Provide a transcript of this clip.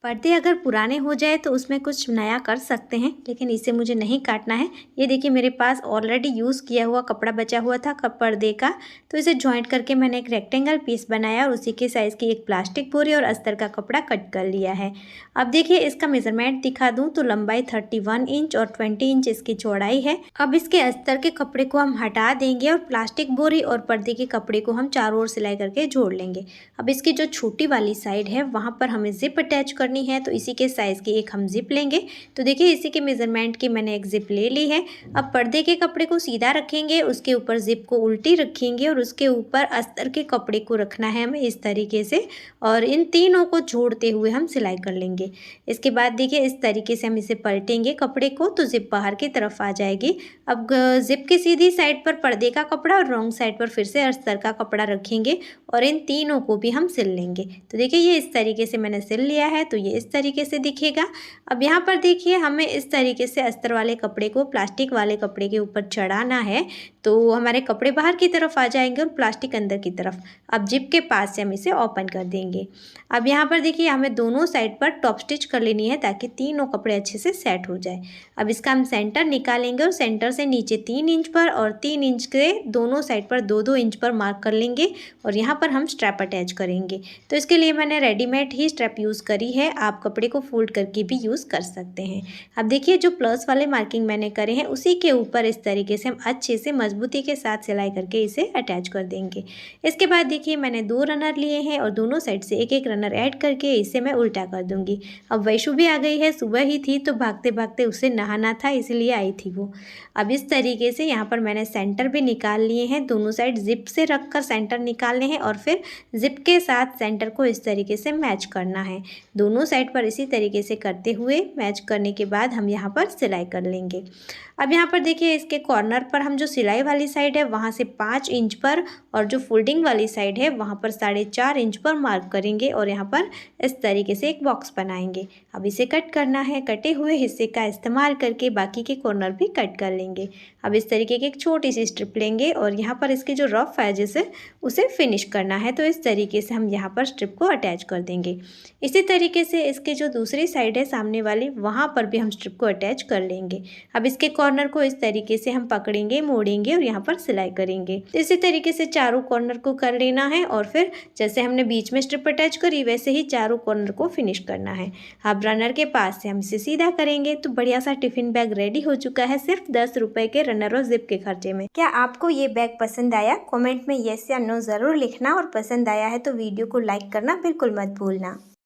पर्दे अगर पुराने हो जाए तो उसमें कुछ नया कर सकते हैं, लेकिन इसे मुझे नहीं काटना है। ये देखिए मेरे पास ऑलरेडी यूज़ किया हुआ कपड़ा बचा हुआ था पर्दे का, तो इसे जॉइंट करके मैंने एक रेक्टेंगल पीस बनाया और उसी के साइज़ की एक प्लास्टिक बोरी और अस्तर का कपड़ा कट कर लिया है। अब देखिए इसका मेज़रमेंट दिखा दूँ तो लंबाई 31 इंच और 20 इंच इसकी चौड़ाई है। अब इसके अस्तर के कपड़े को हम हटा देंगे और प्लास्टिक बोरी और पर्दे के कपड़े को हम चारों ओर सिलाई करके जोड़ लेंगे। अब इसकी जो छोटी वाली साइड है वहाँ पर हमें जिप अटैच करनी है, तो इसी के साइज़ की एक हम जिप लेंगे। तो देखिए इसी के मेज़रमेंट की मैंने एक जिप ले ली है। अब पर्दे के कपड़े को सीधा रखेंगे, उसके ऊपर जिप को उल्टी रखेंगे और उसके ऊपर अस्तर के कपड़े को रखना है हमें इस तरीके से, और इन तीनों को जोड़ते हुए हम सिलाई कर लेंगे। इसके बाद देखिए इस तरीके से हम इसे पलटेंगे कपड़े को, तो जिप बाहर की तरफ आ जाएगी। अब जिप की सीधी साइड पर पर्दे का कपड़ा और रॉन्ग साइड पर फिर से अस्तर का कपड़ा रखेंगे और इन तीनों को भी हम सिल लेंगे। तो देखिए ये इस तरीके से मैंने सिल लिया है, तो ये इस तरीके से दिखेगा। अब यहाँ पर देखिए हमें इस तरीके से अस्तर वाले कपड़े को प्लास्टिक वाले कपड़े के ऊपर चढ़ाना है, तो हमारे कपड़े बाहर की तरफ आ जाएंगे और प्लास्टिक अंदर की तरफ। अब जिप के पास से हम इसे ओपन कर देंगे। अब यहाँ पर देखिए हमें दोनों साइड पर टॉप स्टिच कर लेनी है ताकि तीनों कपड़े अच्छे से सेट हो जाए। अब इसका हम सेंटर निकालेंगे और सेंटर से नीचे 3 इंच पर और 3 इंच के दोनों साइड पर 2-2 इंच पर मार्क कर लेंगे और यहाँ पर हम स्ट्रैप अटैच करेंगे। तो इसके लिए मैंने रेडीमेड ही स्ट्रैप यूज़ करी है, आप कपड़े को फोल्ड करके भी यूज़ कर सकते हैं। अब देखिए जो प्लस वाले मार्किंग मैंने करे हैं उसी के ऊपर इस तरीके से हम अच्छे से मजबूती के साथ सिलाई करके इसे अटैच कर देंगे। इसके बाद देखिए मैंने 2 रनर लिए हैं और दोनों साइड से एक एक रनर ऐड करके इसे मैं उल्टा कर दूंगी। अब वैशु भी आ गई है, सुबह ही थी तो भागते भागते उसे नहाना था इसलिए आई थी वो। अब इस तरीके से यहाँ पर मैंने सेंटर भी निकाल लिए हैं, दोनों साइड जिप से रखकर सेंटर निकालने हैं और फिर जिप के साथ सेंटर को इस तरीके से मैच करना है। दोनों साइड पर इसी तरीके से करते हुए मैच करने के बाद हम यहाँ पर सिलाई कर लेंगे। अब यहाँ पर देखिए इसके कॉर्नर पर हम जो सिलाई वाली साइड है वहाँ से 5 इंच पर और जो फोल्डिंग वाली साइड है वहाँ पर 4.5 इंच पर मार्क करेंगे और यहाँ पर इस तरीके से एक बॉक्स बनाएंगे। अब इसे कट करना है, कटे हुए हिस्से का इस्तेमाल करके बाकी के कॉर्नर भी कट कर लेंगे। अब इस तरीके की एक छोटी सी स्ट्रिप लेंगे और यहाँ पर इसके जो रफ एजेस है उसे फिनिश करना है, तो इस तरीके से हम यहाँ पर स्ट्रिप को अटैच कर देंगे। इसी तरीके से इसके जो दूसरी साइड है सामने वाली वहाँ पर भी हम स्ट्रिप को अटैच कर लेंगे। अब इसके कॉर्नर को इस तरीके से हम पकड़ेंगे, मोड़ेंगे और यहाँ पर सिलाई करेंगे। इसी तरीके से चारों कॉर्नर को कर लेना है और फिर जैसे हमने बीच में स्ट्रिप अटैच करी वैसे ही चारों कॉर्नर को फिनिश करना है। अब रनर के पास से हम इसे सीधा करेंगे तो बढ़िया सा टिफिन बैग रेडी हो चुका है सिर्फ 10 रुपए के रनर और जिप के खर्चे में। क्या आपको ये बैग पसंद आया? कॉमेंट में यस या नो ज़रूर लिखना और पसंद आया है तो वीडियो को लाइक करना बिल्कुल मत भूलना।